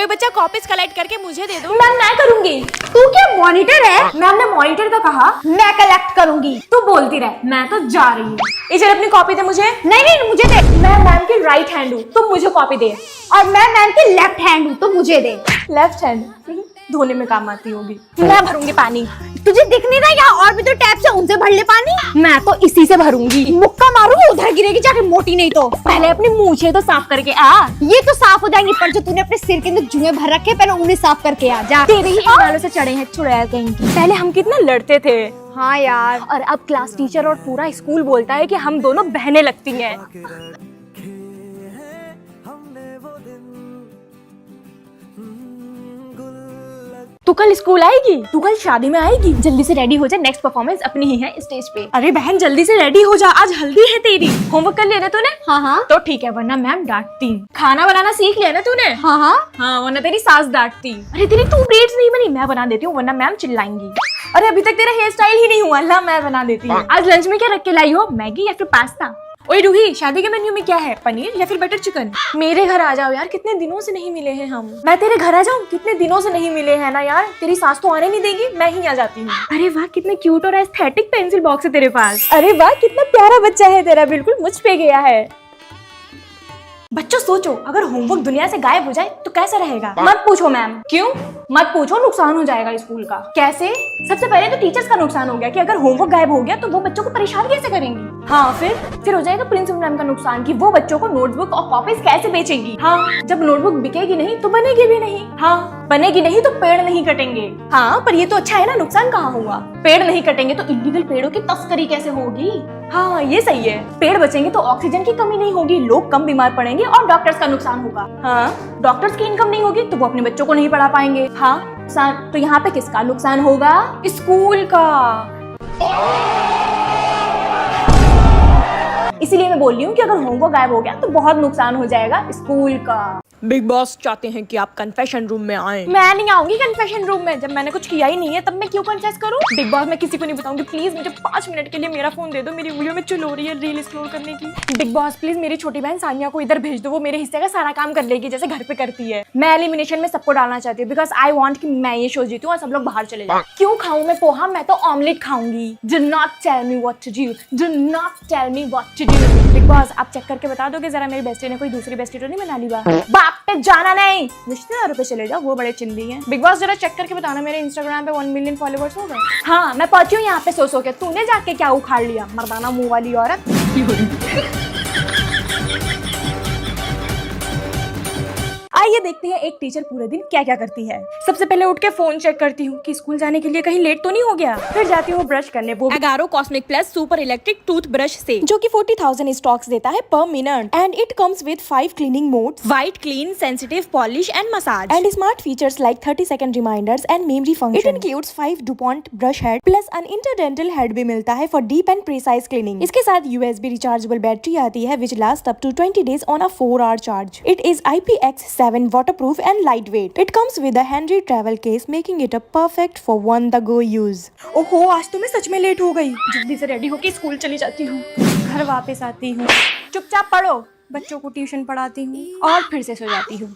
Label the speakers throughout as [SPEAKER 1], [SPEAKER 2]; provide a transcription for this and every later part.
[SPEAKER 1] कोई बच्चा copies collect करके मुझे दे दो।
[SPEAKER 2] मैम मैं करूंगी।
[SPEAKER 3] तू क्या मॉनिटर है?
[SPEAKER 2] मैम ने मॉनिटर का कहा,
[SPEAKER 3] मैं कलेक्ट करूंगी।
[SPEAKER 2] तू बोलती रह, मैं तो जा रही हूँ। इधर अपनी कॉपी दे मुझे।
[SPEAKER 3] नहीं नहीं मुझे दे।
[SPEAKER 2] मैं मैम की राइट हैंड हूँ, तुम मुझे कॉपी दे।
[SPEAKER 3] और मैं मैम की लेफ्ट हैंड हूँ, तो मुझे दे।
[SPEAKER 2] लेफ्ट हैंड धोने में काम आती होगी। मैं भरूंगी पानी।
[SPEAKER 3] तुझे दिख नहीं रहा यहाँ और भी तो टैप से, उनसे भर ले पानी।
[SPEAKER 2] मैं तो इसी से भरूंगी।
[SPEAKER 3] मुक्का मारू उधर गिरेगी जाके, मोटी नहीं तो।
[SPEAKER 2] पहले अपनी मूछें तो साफ करके आ।
[SPEAKER 3] ये तो साफ हो जाएंगी, पर जो तूने अपने सिर के अंदर जुएं भर रखे, पहले उन्हें साफ करके आ जा।
[SPEAKER 2] तेरे ही बालों से चढ़े हैं चुड़ैल कहीं की। पहले हम कितना लड़ते थे।
[SPEAKER 3] हाँ यार।
[SPEAKER 2] और अब क्लास टीचर और पूरा स्कूल बोलता है कि हम दोनों बहनें लगती हैं। तू कल स्कूल आएगी? तू कल शादी में आएगी? जल्दी से रेडी हो जा, नेक्स्ट परफॉर्मेंस अपनी ही है स्टेज पे। अरे बहन जल्दी से रेडी हो जा, आज हल्दी है तेरी। होमवर्क कर लिया ना तूने?
[SPEAKER 3] हाँ हाँ।
[SPEAKER 2] तो ठीक है, वरना मैम डांटती। खाना बनाना सीख लिया ना तूने?
[SPEAKER 3] हाँ हाँ।
[SPEAKER 2] हाँ, वरना तेरी सास डांटती। अरे तेरी टू ब्रेड्स नहीं बनी, मैं बना देती हूँ, वरना मैम चिल्लाएंगी। अरे अभी तक तेरा हेयर स्टाइल ही नहीं हुआ, ला मैं बना देती हूँ। आज लंच में क्या रख के लाई हो, मैगी या फिर पास्ता? ओए रूही, शादी के मेन्यू में क्या है, पनीर या फिर बटर चिकन? मेरे घर आ जाओ यार, कितने दिनों से नहीं मिले हैं हम। मैं तेरे घर आ जाऊँ? कितने दिनों से नहीं मिले हैं ना यार। तेरी सास तो आने नहीं देगी, मैं ही आ जाती हूँ। अरे वाह, कितने क्यूट और एस्थेटिक पेंसिल बॉक्स है तेरे पास। अरे वाह, कितना प्यारा बच्चा है तेरा, बिल्कुल मुझ पे गया है। बच्चों सोचो, अगर होमवर्क दुनिया से गायब हो जाए तो कैसा रहेगा? मत पूछो मैम। क्यों? मत पूछो, नुकसान हो जाएगा स्कूल का। कैसे? सबसे पहले तो टीचर्स का नुकसान हो गया कि अगर होमवर्क गायब हो गया तो वो बच्चों को परेशान कैसे करेंगी। हाँ, फिर हो जाएगा प्रिंसिपल मैम का नुकसान कि वो बच्चों को नोटबुक और कॉपीज कैसे बेचेंगी। हाँ, जब नोटबुक बिकेगी नहीं तो बनेगी भी नहीं। हाँ, बनेगी नहीं तो पेड़ नहीं कटेंगे। हाँ, पर ये तो अच्छा है ना, नुकसान कहाँ हुआ। पेड़ नहीं कटेंगे तो इलीगल पेड़ों की तस्करी कैसे होगी। हाँ, ये सही है। पेड़ बचेंगे तो ऑक्सीजन की कमी नहीं होगी, लोग कम बीमार पड़ेंगे और डॉक्टर्स का नुकसान होगा। हाँ, डॉक्टर्स की इनकम नहीं होगी तो वो अपने बच्चों को नहीं पढ़ा पाएंगे। हाँ, तो यहाँ पे किसका नुकसान होगा? स्कूल का। इसीलिए मैं बोल रही हूँ कि अगर होमवर्क गायब हो गया तो बहुत नुकसान हो जाएगा स्कूल का। बिग बॉस चाहते हैं कि आप कन्फेशन रूम में आएं। मैं नहीं आऊंगी कन्फेशन रूम में, जब मैंने कुछ किया ही नहीं है तब मैं क्यों कन्फेस करूं? बिग बॉस मैं किसी को नहीं बताऊंगी, प्लीज मुझे 5 मिनट के लिए मेरा फोन दे दो, मेरी वीडियो में चुल हो रही है रील स्क्रॉल करने की। बिग बॉस प्लीज मेरी छोटी बहन सानिया को इधर भेज दो, वो मेरे हिस्से का सारा काम कर लेगी जैसे घर पे करती है। मैं एलिमिनेशन में सबको डालना चाहती हूँ बिकॉज आई वांट कि मैं ये शो जीतूं और सब लोग बाहर चले जाएं। क्यों खाऊं मैं पोहा? मैं तो ऑमलेट खाऊंगी। Do not tell me what to do, do not tell me what to do. Bigg Boss आप चेक करके बता दोगे जरा मेरी बेस्टी ने कोई दूसरी बेस्टी तो नहीं बना ली? बाप पे जाना नहीं, रिश्तेदारों पे चले जाओ, वो बड़े चिल्ली हैं। बिग बॉस जरा चेक करके बताना मेरे इंस्टाग्राम पे 1 मिलियन फॉलोवर्स हो गए। हाँ, मैं पहुंची हूँ यहाँ पे सो के। तूने जाके क्या उखाड़ लिया, मर्दाना मुंह वाली औरत। आइए देखते हैं एक टीचर पूरे दिन क्या क्या करती है। सबसे पहले उठ के फोन चेक करती हूँ कि स्कूल जाने के लिए कहीं लेट तो नहीं हो गया। फिर जाती हूँ ब्रश करने, वो Agaro cosmic plus super electric toothbrush से, जो कि 40,000 स्टॉक्स देता है per minute and it comes with 5 cleaning modes, white, clean, sensitive, polish and massage and smart features like 30 second reminders and memory function. It includes 5 DuPont brush head plus an interdental head भी मिलता है for deep and precise cleaning. इसके साथ USB rechargeable battery आती है which last up to 20 days on a 4-hour charge. It is IPX7 waterproof and lightweight. It comes with a handy travel case, making it a perfect for on-the-go use. ओहो, आज तो मैं सच में late हो गई। जल्दी से रेडी होके स्कूल चली जाती हूँ, घर वापस आती हूँ, चुपचाप पढ़ो, बच्चों को ट्यूशन पढ़ाती हूँ और फिर से सो जाती हूँ।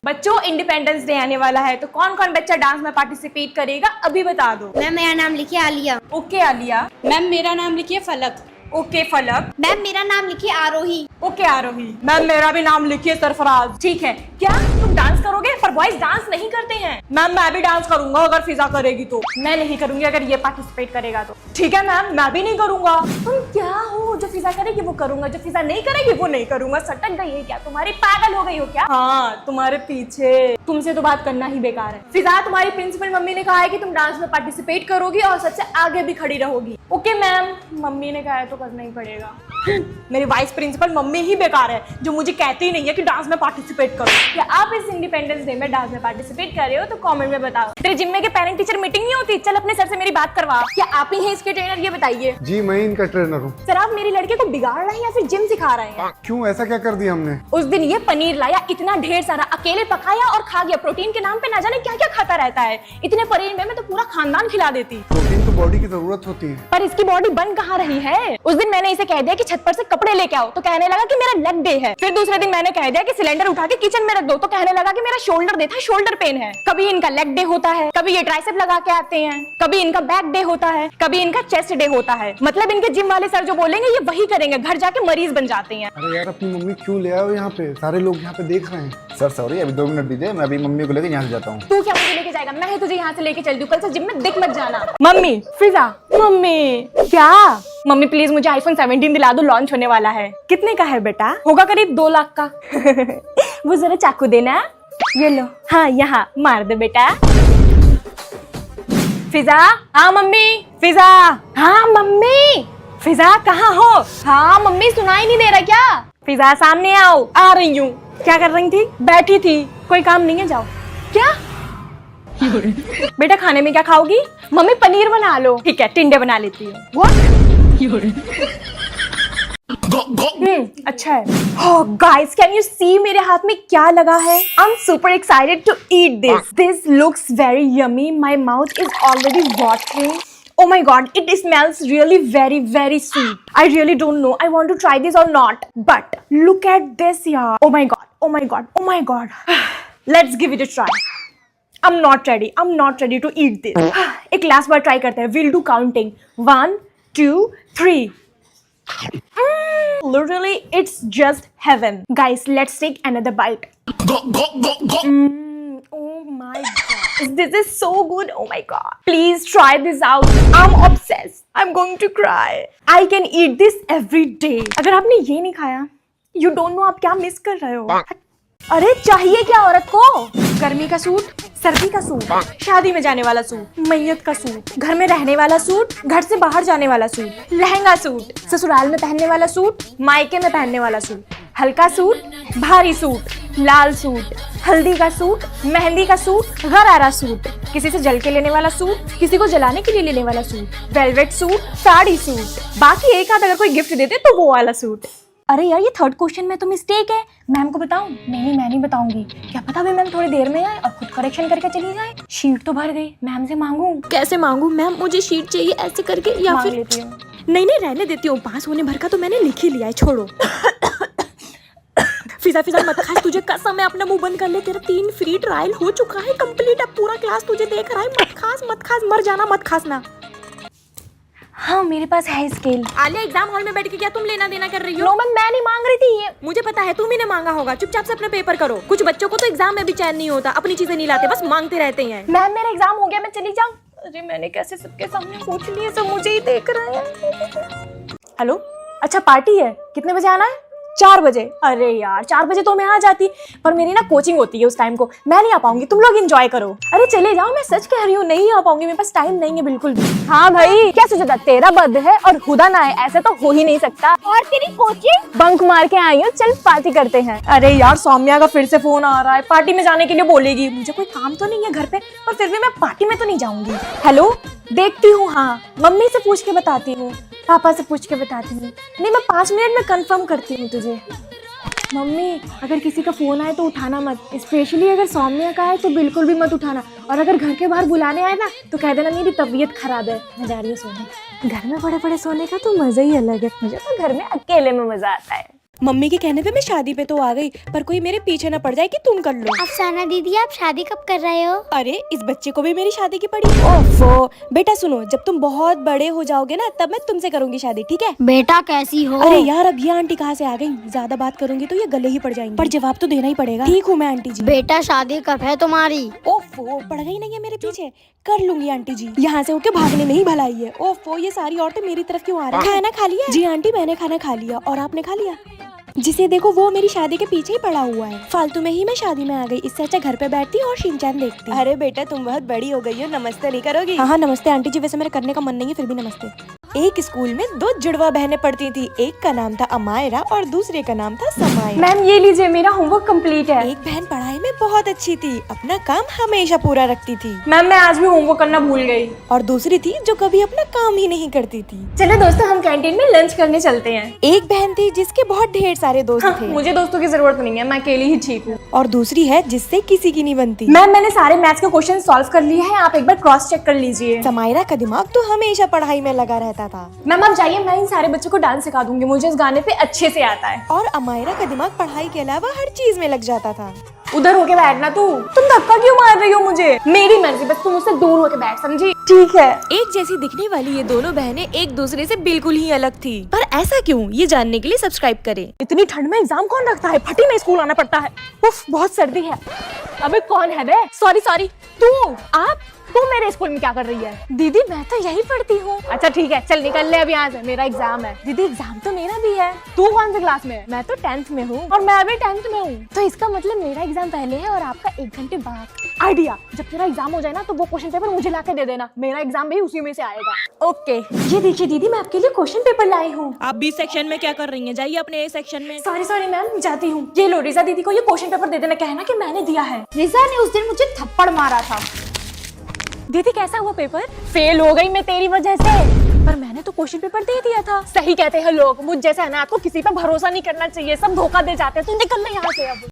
[SPEAKER 2] बच्चों, इंडिपेंडेंस डे आने वाला है तो कौन कौन बच्चा डांस में पार्टिसिपेट करेगा अभी बता दो।
[SPEAKER 3] मैम मेरा नाम लिखिए आलिया।
[SPEAKER 2] ओके आलिया।
[SPEAKER 1] मैम मेरा नाम लिखिए फलक।
[SPEAKER 2] ओके फलक।
[SPEAKER 3] मैम मेरा नाम लिखिए आरोही।
[SPEAKER 2] ओके आरोही। मैम मेरा भी नाम लिखिए सरफराज। ठीक है, क्या तुम डांस करोगे? पर बॉयज डांस नहीं करते हैं। मैम मैं भी डांस करूंगा अगर फिजा करेगी तो। मैं नहीं करूंगी अगर ये पार्टिसिपेट करेगा तो। ठीक है मैम, मैं भी नहीं करूंगा। तुम क्या हो, जो फिजा करेगी वो करूंगा, जो फिजा नहीं करेगी वो नहीं करूंगा। सटक गई है क्या तुम्हारी? पागल हो गई हो क्या? हाँ, तुम्हारे पीछे। तुमसे तो बात करना ही बेकार है। फिजा, तुम्हारी प्रिंसिपल मम्मी ने कहा है कि तुम डांस में पार्टिसिपेट करोगी और सबसे आगे भी खड़ी रहोगी। ओके मैम, मम्मी ने कहा है तो करना ही पड़ेगा। मेरी वाइस प्रिंसिपल मम्मी ही बेकार है जो मुझे कहती ही नहीं है कि डांस में पार्टिसिपेट करो। क्या आप इस इंडिपेंडेंस डे में डांस में पार्टिसिपेट कर रहे हो तो कमेंट में बताओ। तेरे जिम में के पेरेंट टीचर मीटिंग नहीं होती? चल अपने सर से मेरी बात करवा। क्या आप ही हैं इसके ट्रेनर? ये बताइए।
[SPEAKER 4] जी मैं इनका ट्रेनर हूँ।
[SPEAKER 2] सर आप मेरी लड़के को बिगाड़ रहे हैं या फिर जिम सिखा रहे हैं?
[SPEAKER 4] क्यों, ऐसा क्या कर दिया हमने?
[SPEAKER 2] उस दिन ये पनीर लाया, इतना ढेर सारा, अकेले पकाया और खा गया। प्रोटीन के नाम पे ना जाने क्या क्या खाता रहता है। इतने पनीर में मैं तो पूरा खानदान खिला देती।
[SPEAKER 4] प्रोटीन तो बॉडी की जरूरत होती है।
[SPEAKER 2] पर इसकी बॉडी बन कहाँ रही है? उस दिन मैंने इसे कह दिया कि छत पर से कपड़े लेके आओ तो कहने लगा कि मेरा लेग डे है। फिर दूसरे दिन मैंने कह दिया कि सिलेंडर उठा के किचन में रख दो तो कहने लगा कि मेरा शोल्डर डे था, शोल्डर पेन है। कभी इनका लेग डे होता है, कभी ये ट्राइसेप लगा के आते हैं, कभी इनका बैक डे होता है, कभी इनका चेस्ट डे होता है। मतलब इनके जिम वाले सर जो बोलेंगे ये वही करेंगे, घर जाके मरीज बन जाते हैं।
[SPEAKER 4] अरे यार अपनी मम्मी क्यों ले आए हो यहाँ पे? सारे लोग यहाँ पे देख रहे हैं।
[SPEAKER 5] सर सॉरी, अभी 2 मिनट दीजिए, मैं अभी मम्मी को लेकर यहाँ से जाता हूँ।
[SPEAKER 2] तू क्या मुझे लेके जाएगा? मैं ही तुझे यहाँ से लेके चल दूँ, कल से जिम में दिख मत जाना। मम्मी फिजा, मम्मी क्या? मम्मी प्लीज मुझे आईफोन 17 दिला दो, लॉन्च होने वाला है। कितने का है बेटा? होगा करीब 2 लाख का। वो जरा चाकू देना। ये लो। हाँ यहाँ मार दे बेटा। फिजा। हाँ मम्मी। फिजा। हाँ मम्मी। फिजा कहाँ हो? हाँ मम्मी सुनाई नहीं दे रहा क्या? फिजा सामने आओ। आ रही हूँ। क्या कर रही थी? बैठी थी। कोई काम नहीं है, जाओ। क्या? बेटा खाने में क्या खाओगी? मम्मी पनीर बना लो। ठीक है टिंडे बना लेती हूँ। अच्छा है। Oh guys, can you see मेरे हाथ में क्या लगा है? I'm super excited to eat this. This looks very yummy. My mouth is already watering. Oh my god, it smells really very sweet. I really don't know I want to try this or not. But look at this yaar. Oh my god, oh my god, oh my god. Let's give it a try. I'm not ready to eat this. एक last बार try करते हैं. We'll do counting. 1, 2, 3. Literally, it's just heaven. Guys, let's take another bite. Oh my god. This is so good. Oh my god. Please try this out. I'm obsessed. I'm going to cry. I can eat this every day. अगर आपने ये नहीं खाया, you don't know आप क्या miss कर रहे हो. अरे चाहिए क्या औरत को? गर्मी का सूट, सर्दी का सूट, शादी में जाने वाला सूट, मैयत का सूट, घर में रहने वाला सूट, घर से बाहर जाने वाला सूट, लहंगा सूट, ससुराल में पहनने वाला सूट, मायके में पहनने वाला सूट, हल्का सूट, भारी सूट, लाल सूट, हल्दी का सूट, मेहंदी का सूट, गरारा सूट, किसी से जल के लेने वाला सूट, किसी को जलाने के लिए लेने वाला suit, velvet suit, sari suit, बाकी एक आध अगर कोई गिफ्ट देते तो वो वाला सूट। अरे यार ये 3rd क्वेश्चन में तो मिस्टेक है, मैम को बताऊं? नहीं मैं नहीं बताऊंगी, क्या पता भी मैम थोड़ी देर में आए और खुद करेक्शन करके चली जाए। शीट तो भर गई, मैम से मांगू?
[SPEAKER 1] कैसे मांगू मैम? मुझे शीट चाहिए ऐसे करके, या
[SPEAKER 2] मांग
[SPEAKER 1] फिर
[SPEAKER 2] लेती हूँ।
[SPEAKER 1] नहीं रहने देती हूँ, पास होने भर का तो मैंने लिख ही लिया है, छोड़ो। फिजा मत खास, तुझे कसम है, अपना मुंह बंद कर ले। तेरा 3 फ्री ट्रायल हो चुका है कंप्लीट, अब पूरा क्लास तुझे देख रहा है। मत खास मर जाना, मत खासना।
[SPEAKER 2] हाँ मेरे पास है स्केल।
[SPEAKER 1] आलिया एग्जाम हॉल में बैठ के क्या तुम लेना देना कर रही हो?
[SPEAKER 2] नो मैम मैं नहीं मांग रही थी ये।
[SPEAKER 1] मुझे पता है तुम ही ने मांगा होगा, चुपचाप से अपना पेपर करो। कुछ बच्चों को तो एग्जाम में भी चैन नहीं होता, अपनी चीजें नहीं लाते, बस मांगते रहते हैं।
[SPEAKER 2] मैम मेरा एग्जाम हो गया, मैं चली जाऊँ? अरे मैंने कैसे सबके सामने पूछ लिया, सब मुझे ही देख रहे हैं। हेलो, अच्छा पार्टी है, कितने बजे आना है? 4 बजे। अरे यार 4 बजे तो मैं आ जाती, पर मेरी ना कोचिंग होती है उस टाइम को, मैं नहीं आ पाऊंगी, तुम लोग एंजॉय करो। अरे चले जाओ, मैं सच कह रही हूँ, नहीं आ पाऊंगी, मेरे पास टाइम नहीं है बिल्कुल भी। हाँ भाई क्या सोचा था, तेरा बर्थडे है और खुदा ना है, ऐसे तो हो ही नहीं सकता।
[SPEAKER 3] और तेरी कोचिंग?
[SPEAKER 2] बंक मार के आई हूँ, चल पार्टी करते हैं। अरे यार सौम्या का फिर से फोन आ रहा है, पार्टी में जाने के लिए बोलेगी। मुझे कोई काम तो नहीं है घर पे, पर फिर भी मैं पार्टी में तो नहीं जाऊंगी। हेलो देखती हूँ, हाँ मम्मी से पूछ के बताती हूँ, पापा से पूछ के बताती हूँ। नहीं मैं 5 मिनट में कंफर्म करती हूँ तुझे। मम्मी अगर किसी का फोन आए तो उठाना मत, स्पेशली अगर सौम्या का है तो बिल्कुल भी मत उठाना, और अगर घर के बाहर बुलाने आए ना तो कह देना मेरी तबीयत खराब है, मैं जा रही हूँ सोने। घर में बड़े सोने का तो मजा ही अलग है, मुझे तो घर में अकेले में मजा आता है।
[SPEAKER 1] मम्मी के कहने पे मैं शादी पे तो आ गई, पर कोई मेरे पीछे ना पड़ जाए कि तुम कर लो।
[SPEAKER 3] अफसाना दीदी आप शादी कब कर रहे हो?
[SPEAKER 1] अरे इस बच्चे को भी मेरी शादी की पड़ी। ओफो बेटा सुनो, जब तुम बहुत बड़े हो जाओगे ना तब मैं तुमसे करूंगी शादी, ठीक है?
[SPEAKER 3] बेटा कैसी हो?
[SPEAKER 1] अरे यार अब ये आंटी कहाँ से आ गई, ज्यादा बात करूंगी तो ये गले ही पड़ जाएंगी, पर जवाब तो देना ही पड़ेगा। ठीक हूँ मैं आंटी जी।
[SPEAKER 3] बेटा शादी कब है तुम्हारी?
[SPEAKER 1] ओफो पड़ गई नहीं है मेरे पीछे, कर लूंगी आंटी जी, यहाँ से होके भागने में ही भलाई है। ओफो ये सारी औरतें मेरी तरफ क्यों आ रही है? खाना खा लिया? जी आंटी मैंने खाना खा लिया, और आपने खा लिया? जिसे देखो वो मेरी शादी के पीछे ही पड़ा हुआ है, फालतू में ही मैं शादी में आ गई, इससे अच्छा घर पे बैठती और शिनचैन देखती। अरे बेटा तुम बहुत बड़ी हो गई हो, नमस्ते नहीं करोगी? हाँ नमस्ते आंटी जी, वैसे मेरा करने का मन नहीं है, फिर भी नमस्ते। एक स्कूल में 2 जुड़वा बहनें पढ़ती थी, एक का नाम था अमायरा और दूसरे का नाम था समायरा।
[SPEAKER 2] मैम ये लीजिए मेरा होमवर्क कंप्लीट है।
[SPEAKER 1] एक बहन पढ़ाई में बहुत अच्छी थी, अपना काम हमेशा पूरा रखती थी।
[SPEAKER 2] मैम मैं आज भी होमवर्क करना भूल गई।
[SPEAKER 1] और दूसरी थी जो कभी अपना काम ही नहीं करती थी।
[SPEAKER 2] चलो दोस्तों हम कैंटीन में लंच करने चलते हैं।
[SPEAKER 1] एक बहन थी जिसके बहुत ढेर सारे दोस्त थे।
[SPEAKER 2] मुझे दोस्तों की जरूरत नहीं है, मैं अकेली ही ठीक हूँ।
[SPEAKER 1] और दूसरी है जिससे किसी की नहीं बनती।
[SPEAKER 2] मैम मैंने सारे मैथ्स के क्वेश्चन सॉल्व कर लिए हैं, आप एक बार क्रॉस चेक कर लीजिए।
[SPEAKER 1] समायरा का दिमाग तो हमेशा पढ़ाई में लगा रहता आता था।
[SPEAKER 2] मैम आप जाइए, मैं इन सारे बच्चों को डांस सिखा दूंगी, मुझे इस गाने पे अच्छे से आता है।
[SPEAKER 1] और अमायरा का दिमाग पढ़ाई के अलावा हर चीज में लग जाता था।
[SPEAKER 2] उधर होके बैठना तुम धक्का क्यों मार रही हो मुझे? मेरी मर्जी, बस तुम मुझसे दूर होके बैठ, समझी? ठीक है।
[SPEAKER 1] एक जैसी दिखने वाली ये दोनों बहनें एक दूसरे से बिल्कुल ही अलग थी, पर ऐसा क्यों, ये जानने के लिए सब्सक्राइब करें।
[SPEAKER 2] इतनी ठंड में एग्जाम कौन रखता है? फटी में स्कूल आना पड़ता है। उफ, बहुत सर्दी है। अबे कौन है बे? सॉरी तू। तू मेरे स्कूल में क्या कर रही है? दीदी मैं तो यही पढ़ती हूँ। अच्छा ठीक है, चल निकल ले अब यहाँ से, मेरा एग्जाम है। दीदी एग्जाम तो मेरा भी है। तू कौन सी क्लास में है? मैं तो 10th में हूँ। और मैं भी 10th में हूँ। तो इसका मतलब मेरा एग्जाम पहले है और आपका 1 घंटे बाद। आइडिया, जब तेरा एग्जाम हो जाए ना तो वो क्वेश्चन पेपर मुझे ला के दे देना, मेरा एग्जाम भी उसी में से आएगा। ओके। ये देखिए दीदी, मैं आपके लिए क्वेश्चन पेपर लाई हूँ।
[SPEAKER 1] आप बी सेक्शन में क्या कर रही हैं? जाइए अपने ए सेक्शन में।
[SPEAKER 2] सॉरी मैम, जाती हूँ। ये लो रिजा दीदी को ये क्वेश्चन पेपर दे देना, कहना कि मैंने दिया है।
[SPEAKER 3] रिजा ने उस दिन मुझे थप्पड़ मारा था।
[SPEAKER 2] दीदी कैसा हुआ पेपर? फेल हो गई मैं तेरी वजह से। पर मैंने तो क्वेश्चन पेपर दे दिया था। सही कहते हैं लोग, मुझ जैसे अनाथ को किसी पर भरोसा नहीं करना चाहिए, सब धोखा दे जाते हैं। तू निकल ना यहाँ से अब।